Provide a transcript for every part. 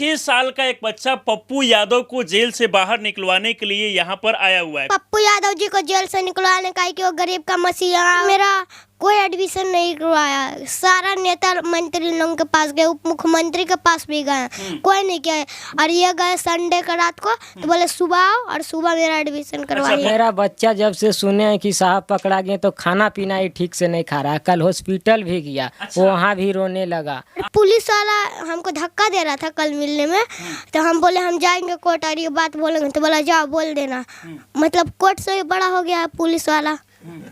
6 साल का एक बच्चा पप्पू यादव को जेल से बाहर निकलवाने के लिए यहाँ पर आया हुआ है। पप्पू यादव जी को जेल से निकलवाने का है कि वो गरीब का मसीहा। मेरा कोई एडमिशन नहीं करवाया, सारा नेता मंत्री लोगों के पास गए, उप मुख्यमंत्री के पास भी गए, कोई नहीं किया। और ये गए संडे का रात को तो बोले सुबह आओ, और सुबह मेरा एडमिशन करवाइए। मेरा बच्चा जब से सुने हैं कि साहब पकड़ा गए तो खाना पीना ही ठीक से नहीं खा रहा है। कल हॉस्पिटल भी गया, वो वहाँ भी रोने लगा। पुलिस वाला हमको धक्का दे रहा था कल मिलने में, तो हम बोले हम जाएंगे कोर्ट और ये बात बोलेंगे, तो बोला जाओ बोल देना। मतलब कोर्ट से भी बड़ा हो गया है पुलिस वाला।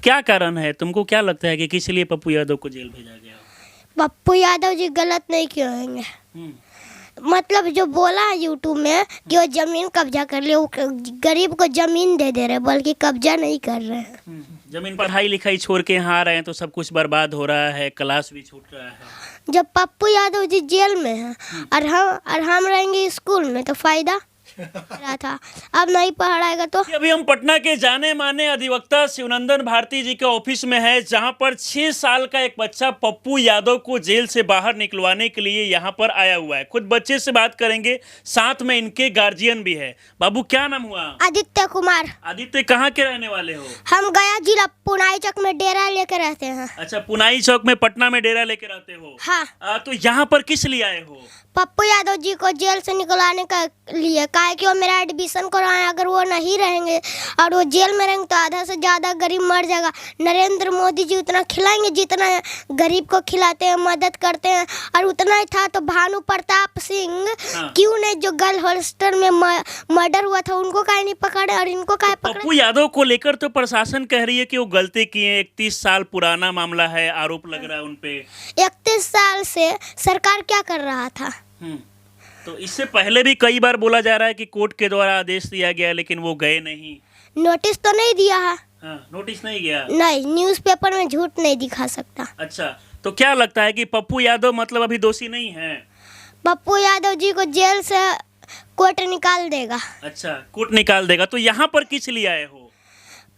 क्या कारण है, तुमको क्या लगता है कि किस लिए पप्पू यादव को जेल भेजा गया? पप्पू यादव जी गलत नहीं किए होंगे। मतलब जो बोला है यूट्यूब में कि वो जमीन कब्जा कर ले, वो गरीब को जमीन दे रहे, बल्कि कब्जा नहीं कर रहे हैं। जमीन पढ़ाई लिखाई छोड़ के यहाँ आ रहे हैं तो सब कुछ बर्बाद हो रहा है, क्लास भी छूट रहा है। जब पप्पू यादव जी जेल में हैं और हम रहेंगे स्कूल में तो फायदा रहा था, अब नहीं पढ़ाएगा तो। अभी हम पटना के जाने माने अधिवक्ता शिवनंदन भारती जी के ऑफिस में है, जहां पर 6 साल का एक बच्चा पप्पू यादव को जेल से बाहर निकलवाने के लिए यहां पर आया हुआ है। खुद बच्चे से बात करेंगे, साथ में इनके गार्जियन भी है। बाबू क्या नाम हुआ? आदित्य कुमार। आदित्य कहाँ के रहने वाले हो? हम गया जिला पुनाई चौक में डेरा लेके रहते हैं। अच्छा, पुनाई चौक में पटना में डेरा लेके रहते हो? हाँ। तो यहाँ पर किस लिए आए हो? पप्पू यादव जी को जेल से निकलवाने का लिए, काहे कि वो मेरा एडमिशन करवाए। अगर वो नहीं रहेंगे और वो जेल में रहेंगे तो आधा से ज़्यादा गरीब मर जाएगा। नरेंद्र मोदी जी उतना खिलाएंगे जितना गरीब को खिलाते हैं, मदद करते हैं, और उतना ही था तो भानु प्रताप सिंह क्यों नहीं, जो गर्ल हॉस्टल में मर्डर हुआ था, उनको काहे नहीं पकड़े और इनको काहे पकड़े? पप्पू यादव को लेकर तो प्रशासन कह रही है कि वो गलती किए, 31 साल पुराना मामला है, आरोप लग रहा है उनपे। 31 साल से सरकार क्या कर रहा था? तो इससे पहले भी कई बार बोला जा रहा है कि कोर्ट के द्वारा आदेश दिया गया, लेकिन वो गए नहीं। नोटिस तो नहीं दिया है। नोटिस नहीं गया? नहीं, न्यूज़पेपर में झूठ नहीं दिखा सकता। अच्छा, तो क्या लगता है कि पप्पू यादव मतलब अभी दोषी नहीं है? पप्पू यादव जी को जेल से कोर्ट निकाल देगा। अच्छा, कोर्ट निकाल देगा। तो यहाँ पर किस लिए आए हो?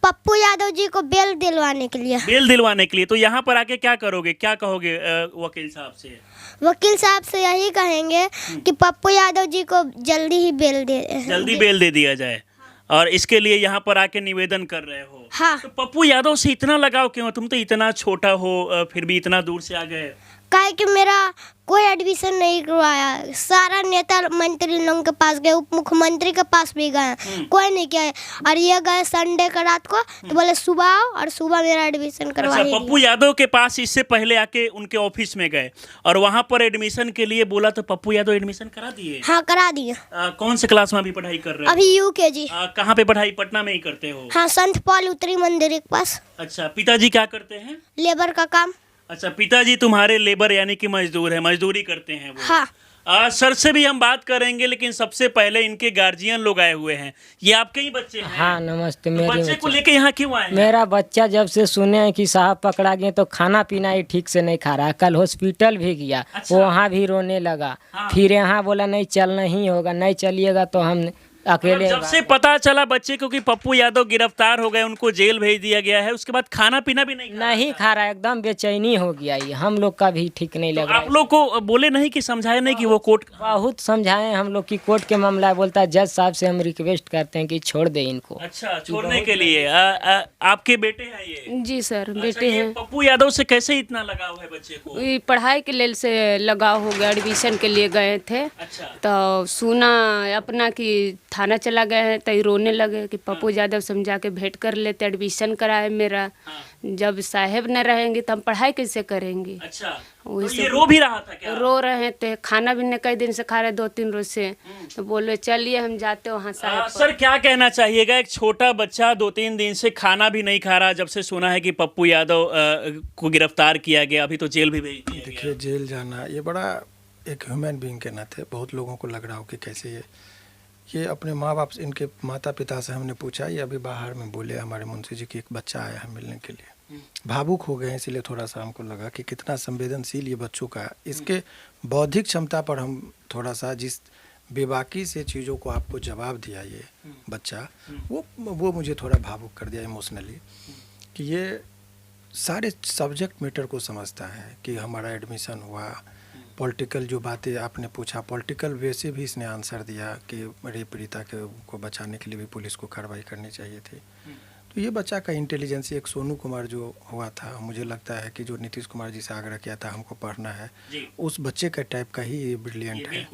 पप्पू यादव जी को बेल दिलवाने के लिए। बेल दिलवाने के लिए? तो यहाँ पर आके क्या करोगे, क्या कहोगे वकील साहब से? वकील साहब से यही कहेंगे कि पप्पू यादव जी को जल्दी ही बेल दे दिया जाए, और इसके लिए यहाँ पर आके निवेदन कर रहे हो। हाँ। तो पप्पू यादव से इतना लगाव क्यों? तुम तो इतना छोटा हो, फिर भी इतना दूर से आ गए। काहे कि मेरा कोई एडमिशन नहीं करवाया, सारा नेता मंत्री लोगों के पास गए, उप मुख्यमंत्री के पास भी गए, कोई नहीं किया। और ये गए संडे का रात को तो बोले सुबह आओ, और सुबह मेरा एडमिशन करवाइए। अच्छा, पप्पू यादव के पास इससे पहले आके उनके ऑफिस में गए और वहाँ पर एडमिशन के लिए बोला, तो पप्पू यादव एडमिशन करा दिए? हाँ, करा दिए। कौन से क्लास में अभी पढ़ाई कर रहे हो? अभी UKG। कहाँ पे पढ़ाई? पटना में ही करते हो? हाँ, संत पॉल उत्तरी मंदिर के पास। अच्छा, पिताजी क्या करते हैं? लेबर का काम। अच्छा, पिताजी तुम्हारे लेबर यानी कि मजदूर है, मजदूरी करते हैं वो? हाँ। सर से भी हम बात करेंगे, लेकिन सबसे पहले इनके गार्जियन लोग आए हुए हैं। ये आपके ही बच्चे हैं? हाँ, नमस्ते। तो मेरे बच्चे को लेके यहाँ क्यों आए हैं? मेरा बच्चा जब से सुने हैं कि साहब पकड़ा गए तो खाना पीना ही ठीक से नहीं खा रहा है। कल हॉस्पिटल भी गया, वो वहाँ भी रोने लगा। फिर यहाँ बोला नहीं चलना ही होगा, नहीं चलिएगा तो हम अकेले। जब से पता चला बच्चे को कि पप्पू यादव गिरफ्तार हो गए, उनको जेल भेज दिया गया है, उसके बाद खाना पीना भी नहीं खा रहा है, एकदम बेचैनी हो गया। ये हम लोग का भी ठीक नहीं लग रहा है। आप लोग को बोले नहीं कि समझाए नहीं कि वो कोर्ट? बहुत समझाए हम लोग कि कोर्ट के मामला है। बोलता है जज साहब से हम रिक्वेस्ट करते हैं कि छोड़ दे इनको। अच्छा, छोड़ने के लिए? आपके बेटे हैं ये? जी सर, अच्छा, बेटे हैं। पप्पू यादव से कैसे इतना लगाव है बच्चे को? पढ़ाई के लिए से लगाव हो गया, एडमिशन के लिए गए थे। अच्छा। तो सुना अपना कि थाना चला गए हैं, तो रोने लगे कि पप्पू यादव से हम जाके भेंट कर लेते, एडमिशन कराए मेरा। जब साहेब न रहेंगे तो हम पढ़ाई कैसे करेंगे? अच्छा, तो ये रो भी रहा था क्या? रो रहे थे, खाना भी नहीं कई दिन से खा रहे, 2-3 रोज से। तो बोले चलिए हम जाते वहाँ साहब। सर, क्या कहना चाहिएगा? एक छोटा बच्चा 2-3 दिन से खाना भी नहीं खा रहा, जब से सुना है कि पप्पू यादव को गिरफ्तार किया गया, अभी तो जेल भी भेज दिया गया। देखिए, जेल जाना ये बड़ा एक ह्यूमन बीइंग के नाते बहुत लोगों को लग रहा हो कि कैसे ये अपने माँ बाप, इनके माता पिता से हमने पूछा, ये अभी बाहर में बोले हमारे मुंशी जी की एक बच्चा आया है मिलने के लिए। भावुक हो गए, इसलिए थोड़ा सा हमको लगा कि कितना संवेदनशील ये बच्चों का है। इसके बौद्धिक क्षमता पर हम थोड़ा सा, जिस बेबाकी से चीज़ों को आपको जवाब दिया ये बच्चा, वो मुझे थोड़ा भावुक कर दिया इमोशनली, कि ये सारे सब्जेक्ट मैटर को समझता है कि हमारा एडमिशन हुआ, पॉलिटिकल जो बातें आपने पूछा, पॉलिटिकल वे से भी इसने आंसर दिया कि रेप पीड़िता को बचाने के लिए भी पुलिस को कार्रवाई करनी चाहिए थी। तो ये बच्चा का इंटेलिजेंस, एक सोनू कुमार जो हुआ था, मुझे लगता है कि जो नीतीश कुमार जी से आग्रह किया था हमको पढ़ना है, उस बच्चे का टाइप का ही ये ब्रिलियंट है।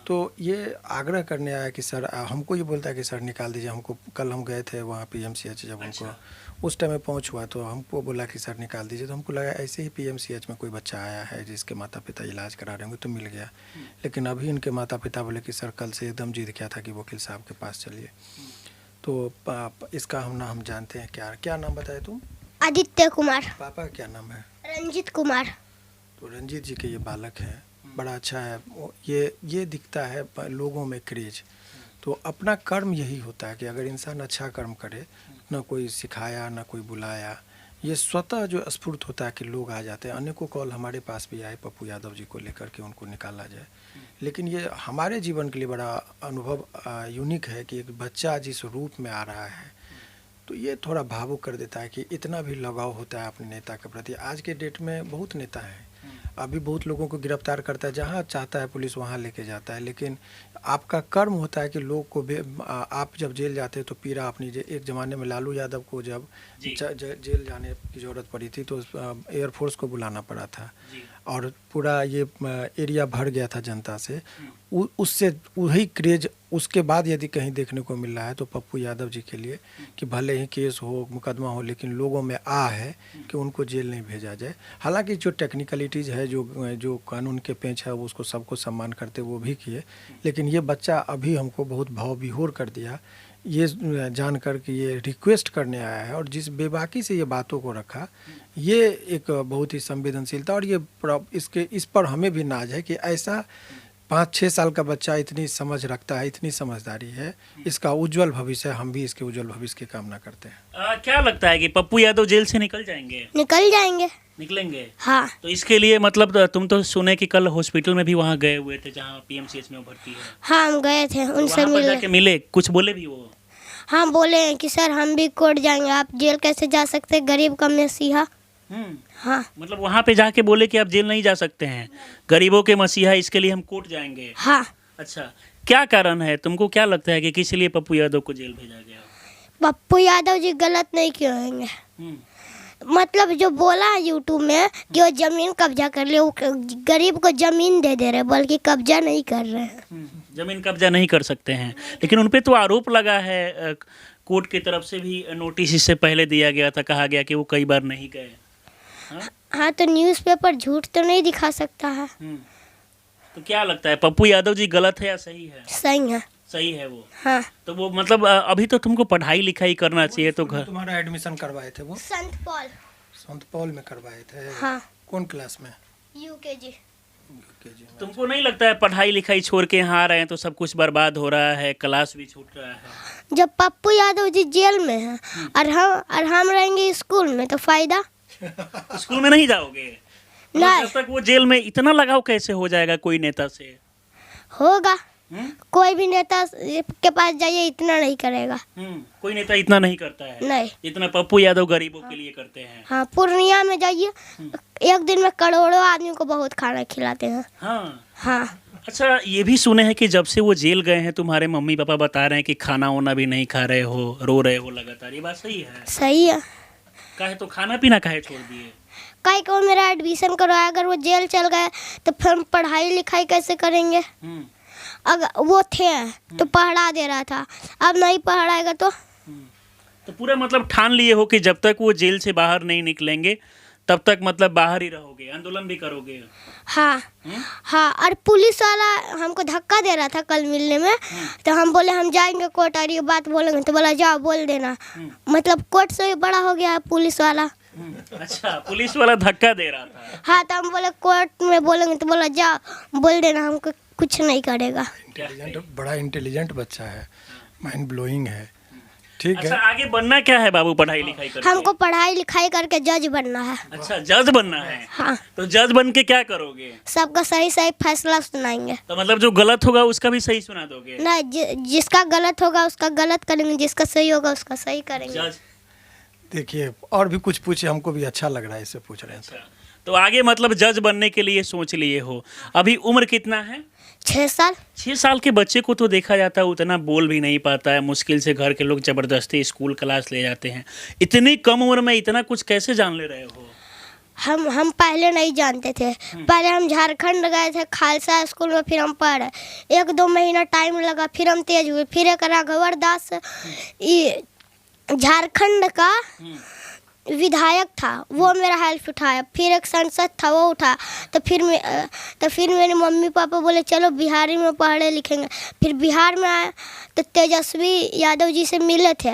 तो ये आग्रह करने आया कि सर, हमको ये बोलता है कि सर निकाल दीजिए हमको। कल हम गए थे वहाँ PMCH, जब उनको उस टाइम में पहुँच हुआ तो हमको बोला कि सर निकाल दीजिए। तो हमको लगा ऐसे ही PMCH में कोई बच्चा आया है जिसके माता पिता इलाज करा रहे होंगे तो मिल गया। लेकिन अभी इनके माता पिता बोले कि सर कल से एकदम जिद किया था कि वकील साहब के पास चलिए। तो इसका हम नाम जानते हैं, क्या नाम बताए तुम? आदित्य कुमार। पापा का क्या नाम है? रंजीत कुमार। तो रंजीत जी के ये बालक है, बड़ा अच्छा है। ये दिखता है लोगों में क्रेज। तो अपना कर्म यही होता है कि अगर इंसान अच्छा कर्म करे, ना कोई सिखाया ना कोई बुलाया, ये स्वतः जो स्फूर्त होता है कि लोग आ जाते हैं। अनेकों कॉल हमारे पास भी आए पप्पू यादव जी को लेकर के उनको निकाला जाए। लेकिन ये हमारे जीवन के लिए बड़ा अनुभव यूनिक है कि एक बच्चा जिस रूप में आ रहा है, तो ये थोड़ा भावुक कर देता है कि इतना भी लगाव होता है अपने नेता के प्रति। आज के डेट में बहुत नेता हैं, अभी बहुत लोगों को गिरफ्तार करता है, जहाँ चाहता है पुलिस वहाँ लेके जाता है। लेकिन आपका कर्म होता है कि लोग को आप जब जेल जाते हैं तो पीड़ा अपनी, एक ज़माने में लालू यादव को जब जेल जाने की ज़रूरत पड़ी थी तो एयरफोर्स को बुलाना पड़ा था और पूरा ये एरिया भर गया था जनता से। उससे वही क्रेज उसके बाद यदि कहीं देखने को मिल रहा है तो पप्पू यादव जी के लिए कि भले ही केस हो मुकदमा हो, लेकिन लोगों में है कि उनको जेल नहीं भेजा जाए। हालांकि जो टेक्निकलिटीज़ है, जो कानून के पेंच है, वो उसको सबको सम्मान करते वो भी किए। लेकिन ये बच्चा अभी हमको बहुत भाव विभोर कर दिया, ये जानकर कि ये रिक्वेस्ट करने आया है और जिस बेबाकी से ये बातों को रखा, ये एक बहुत ही संवेदनशीलता। और ये इस पर हमें भी नाज है कि ऐसा 5-6 साल का बच्चा इतनी समझ रखता है, इतनी समझदारी है। इसका उज्जवल भविष्य, हम भी इसके उज्जवल भविष्य की कामना करते हैं। क्या लगता है कि पप्पू यादव जेल से निकल जाएंगे? निकल जाएंगे। निकलेंगे? हाँ। हाँ। तो इसके लिए मतलब तुम तो सुने कि कल हॉस्पिटल में भी वहाँ गए हुए थे जहाँ PMCH में वो भर्ती है। हाँ, हम गए थे, उनसे वहाँ पर जाके मिले, कुछ बोले भी वो? हाँ, बोले हैं कि सर हम भी कोर्ट जाएंगे, आप जेल कैसे जा सकते, गरीब का मसीहा। हाँ। मतलब वहाँ पे जाके बोले कि आप जेल नहीं जा सकते हैं, गरीबों के मसीहा, इसके लिए हम कोर्ट जाएंगे। हाँ। अच्छा, क्या कारण है? तुमको क्या लगता है कि किस लिए पप्पू यादव को जेल भेजा गया? पप्पू यादव जी गलत नहीं किए होंगे। मतलब जो बोला है यूट्यूब में कि वो जमीन कब्जा कर ले, वो गरीब को जमीन दे रहे, बल्कि कब्जा नहीं कर रहे हैं। जमीन कब्जा नहीं कर सकते हैं, लेकिन उन पे तो आरोप लगा है, कोर्ट की तरफ से भी नोटिस इससे पहले दिया गया था, कहा गया कि वो कई बार नहीं गए। हाँ, तो न्यूज़पेपर झूठ तो नहीं दिखा सकता है। तो क्या लगता है पप्पू यादव जी गलत है या सही है? सही है। सही है वो। हाँ। तो वो मतलब अभी तो तुमको पढ़ाई लिखाई करना चाहिए, तो घर तुम्हारा एडमिशन करवाए थे वो संत पॉल में करवाए थे? हाँ। कौन क्लास में? UKG। तुमको नहीं लगता है पढ़ाई लिखाई छोड़ के यहाँ आ रहे हैं तो सब कुछ बर्बाद हो रहा है, क्लास भी छूट रहा है? जब पप्पू यादव जी जेल में हैं और हम रहेंगे स्कूल में तो फायदा। स्कूल में नहीं जाओगे? नहीं। जब तक वो जेल में, इतना लगाव कैसे हो जाएगा कोई नेता से? होगा। कोई भी नेता के पास जाइए इतना नहीं करेगा। कोई नेता इतना नहीं करता है, नहीं, जितना पप्पू यादव गरीबों के लिए करते हैं। हाँ, पूर्णिया में जाइए, एक दिन में करोड़ों आदमी को बहुत खाना खिलाते हैं। हाँ। हाँ। अच्छा, ये भी सुने हैं कि जब से वो जेल गए हैं तुम्हारे मम्मी पापा बता रहे हैं कि खाना वाना भी नहीं खा रहे हो, रो रहे हो लगातार, ये बात सही है? सही है। काहे तो खाना पीना काहे छोड़ दिए? काहे को मेरा एडमिशन करवाया, अगर वो जेल चल गए तो फिर हम पढ़ाई लिखाई कैसे करेंगे? अगर वो थे तो पढ़ा दे रहा था, अब नहीं पढ़ाएगा तो पूरा मतलब ठान लिए हो कि जब तक वो जेल से बाहर नहीं निकलेंगे तब तक मतलब बाहर ही रहोगे, आंदोलन भी करोगे? हाँ। हाँ, और पुलिस वाला हमको धक्का दे रहा था कल मिलने में, तो हम बोले हम जाएंगे कोर्ट और ये बात बोलेंगे, तो बोला जाओ बोल देना। मतलब कोर्ट से भी बड़ा हो गया है पुलिस वाला। अच्छा, पुलिस वाला धक्का दे रहा था? हाँ, तो हम बोले कोर्ट में बोलेंगे, तो बोला जाओ बोल देना, हमको कुछ नहीं करेगा। बड़ा इंटेलिजेंट बच्चा है, माइंड ब्लोइंग है। ठीक अच्छा, है। आगे बनना क्या है बाबू पढ़ाई लिखाई करके? हमको पढ़ाई लिखाई करके जज बनना है। अच्छा, जज बनना है? हाँ। तो जज बन के क्या करोगे? सबका सही सही फैसला सुनाएंगे। तो मतलब जो गलत होगा उसका भी सही सुना दोगे? नहीं, जिसका गलत होगा उसका गलत करेंगे, जिसका सही होगा उसका सही करेंगे। जज। देखिए, और भी कुछ पूछे, हमको भी अच्छा लग रहा है इससे पूछ रहे हैं। अच्छा, तो आगे मतलब जज बनने के लिए सोच लिए हो। अभी उम्र कितना है? 6 साल। 6 साल के बच्चे को तो देखा जाता है उतना बोल भी नहीं पाता है, मुश्किल से घर के लोग ज़बरदस्ती स्कूल क्लास ले जाते हैं। इतनी कम उम्र में इतना कुछ कैसे जान ले रहे हो? हम पहले नहीं जानते थे। पहले हम झारखंड गए थे खालसा स्कूल में, फिर हम पढ़े 1-2 महीना टाइम लगा, फिर हम तेज हुए। फिर एक राघवर दास ये झारखंड का विधायक था, वो मेरा हेल्प उठाया। फिर एक सांसद था, वो उठा। तो फिर मेरे मम्मी पापा बोले चलो बिहारी में पढ़े लिखेंगे। फिर बिहार में आए तो तेजस्वी यादव जी से मिले थे।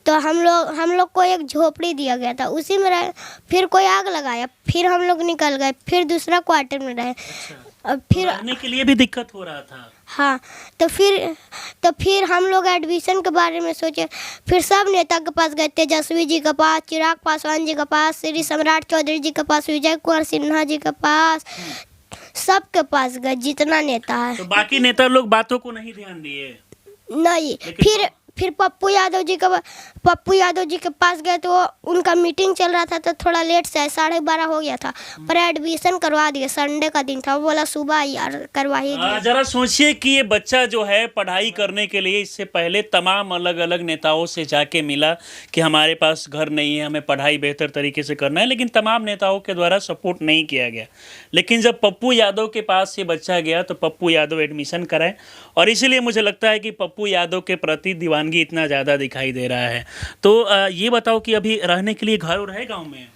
तो हम लोग को एक झोपड़ी दिया गया था, उसी में रहे। फिर कोई आग लगाया, फिर हम लोग निकल गए, फिर दूसरा क्वार्टर में रहे। अब फिर रहने के लिए भी दिक्कत हो रहा था। हाँ, तो फिर हम लोग एडमिशन के बारे में सोचे। फिर सब नेता के पास गए, तेजस्वी जी के पास, चिराग पासवान जी के पास, श्री सम्राट चौधरी जी के पास, विजय कुमार सिन्हा जी के पास, सबके पास गए जितना नेता है। तो बाकी नेता लोग बातों को नहीं ध्यान दिए? नहीं। फिर पप्पू यादव जी के पास गए तो उनका मीटिंग चल रहा था, तो थोड़ा लेट से 12:30 हो गया था। पर एडमिशन करवा दिए, संडे का दिन था, वो बोला सुबह यार करवा ही दिए। जरा सोचिए कि ये बच्चा जो है पढ़ाई करने के लिए इससे पहले तमाम अलग अलग नेताओं से जाके मिला कि हमारे पास घर नहीं है, हमें पढ़ाई बेहतर तरीके से करना है, लेकिन तमाम नेताओं के द्वारा सपोर्ट नहीं किया गया। लेकिन जब पप्पू यादव के पास ये बच्चा गया तो पप्पू यादव एडमिशन कराए, और इसीलिए मुझे लगता है कि पप्पू यादव के प्रति दीवानगी इतना ज़्यादा दिखाई दे रहा है। तो ये बताओ कि अभी रहने के लिए घर है गांव में?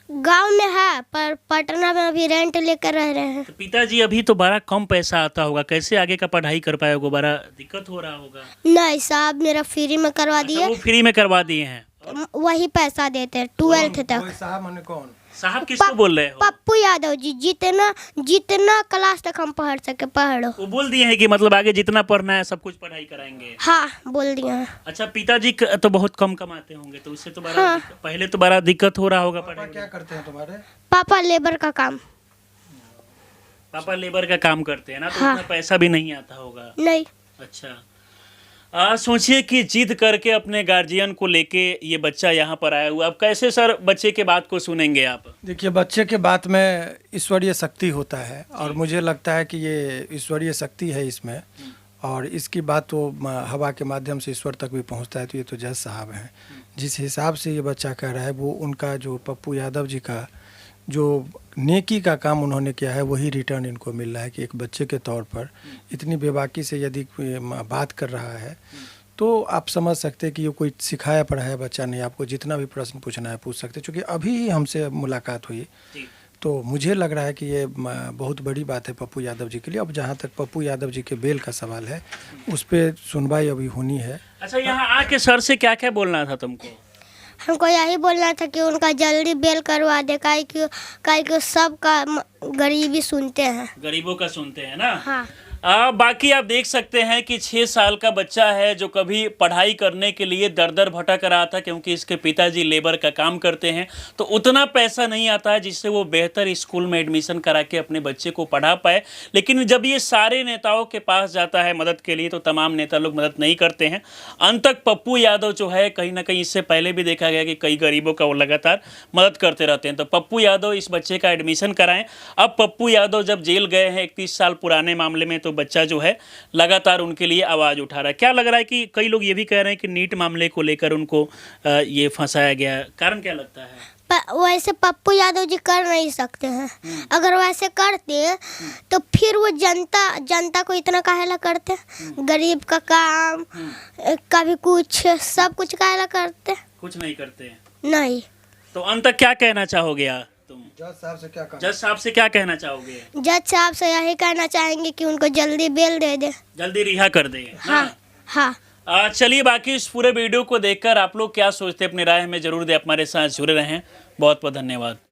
गांव में है, पर पटना में अभी रेंट लेकर रह रहे हैं। तो पिताजी अभी तो बड़ा कम पैसा आता होगा, कैसे आगे का पढ़ाई कर पाएगा? बड़ा दिक्कत हो रहा होगा। नहीं साहब, मेरा फ्री में करवा दिए। वो फ्री में करवा दिए हैं? वही पैसा देते हैं 12th तक। साहब माने कौन? साहब किसको बोल रहे हो? पप्पू यादव जी, जितना क्लास तक हम पढ़ सके पढ़ो। वो बोल दिए हैं कि मतलब आगे जितना पढ़ना है सब कुछ पढ़ाई कराएंगे? हाँ, बोल दिए हैं। अच्छा, पिताजी तो बहुत कम कमाते होंगे, तो उससे तो बड़ा पहले तो बड़ा दिक्कत हो रहा होगा पढ़ाई। क्या करते हैं तुम्हारे पापा? लेबर का काम। पापा लेबर का काम करते हैं ना, तो हाँ। उतना पैसा भी नहीं आता होगा। नहीं। अच्छा, सोचिए कि जिद करके अपने गार्जियन को लेके ये बच्चा यहाँ पर आया हुआ। अब कैसे सर बच्चे के बात को सुनेंगे आप? देखिए, बच्चे के बात में ईश्वरीय शक्ति होता है, और मुझे लगता है कि ये ईश्वरीय शक्ति है इसमें, और इसकी बात तो हवा के माध्यम से ईश्वर तक भी पहुंचता है। तो ये तो जज साहब हैं, जिस हिसाब से ये बच्चा कह रहा है, वो उनका जो पप्पू यादव जी का जो नेकी का काम उन्होंने किया है, वही रिटर्न इनको मिल रहा है कि एक बच्चे के तौर पर इतनी बेबाकी से यदि बात कर रहा है, तो आप समझ सकते हैं कि ये कोई सिखाया पढ़ाया बच्चा नहीं। आपको जितना भी प्रश्न पूछना है पूछ सकते, क्योंकि अभी ही हमसे मुलाकात हुई। तो मुझे लग रहा है कि ये बहुत बड़ी बात है पप्पू यादव जी के लिए। अब जहाँ तक पप्पू यादव जी के बेल का सवाल है, उस पर सुनवाई अभी होनी है। अच्छा, यहाँ आके सर से क्या क्या बोलना था तुमको? हमको यही बोलना था कि उनका जल्दी बेल करवा दे, काहे कि सबका गरीबी सुनते हैं। गरीबों का सुनते हैं ना। हाँ। बाकी आप देख सकते हैं कि 6 साल का बच्चा है जो कभी पढ़ाई करने के लिए दर दर भटक रहा था, क्योंकि इसके पिताजी लेबर का काम करते हैं, तो उतना पैसा नहीं आता है जिससे वो बेहतर स्कूल में एडमिशन करा के अपने बच्चे को पढ़ा पाए। लेकिन जब ये सारे नेताओं के पास जाता है मदद के लिए, तो तमाम नेता लोग मदद नहीं करते हैं। अंत तक पप्पू यादव जो है, कहीं ना कहीं इससे पहले भी देखा गया कि कई गरीबों का वो लगातार मदद करते रहते हैं। तो पप्पू यादव इस बच्चे का एडमिशन कराएं। अब पप्पू यादव जब जेल गए हैं 31 साल पुराने मामले में, तो बच्चा जो है लगातार उनके लिए आवाज़ उठा रहा है। क्या लग रहा है कि कई लोग ये भी कह रहे हैं कि नीट मामले को लेकर उनको ये फंसाया गया, कारण क्या लगता है? वैसे पप्पू यादव जी कर नहीं सकते हैं। अगर वैसे करते तो फिर वो जनता को इतना काहेला करते? गरीब का काम कभी कुछ, सब कुछ काहेला करते? कुछ नहीं करते हैं। नहीं। तो अंत तक क्या कहना चाहोगे आप? तुम जज साहब से क्या जज साहब से क्या कहना चाहोगे? जज साहब से यही कहना चाहेंगे कि उनको जल्दी बेल दे दे, जल्दी रिहा कर दे। हाँ हाँ। चलिए, बाकी इस पूरे वीडियो को देखकर आप लोग क्या सोचते हैं अपनी राय में जरूर दे। हमारे साथ जुड़े रहें। बहुत बहुत धन्यवाद।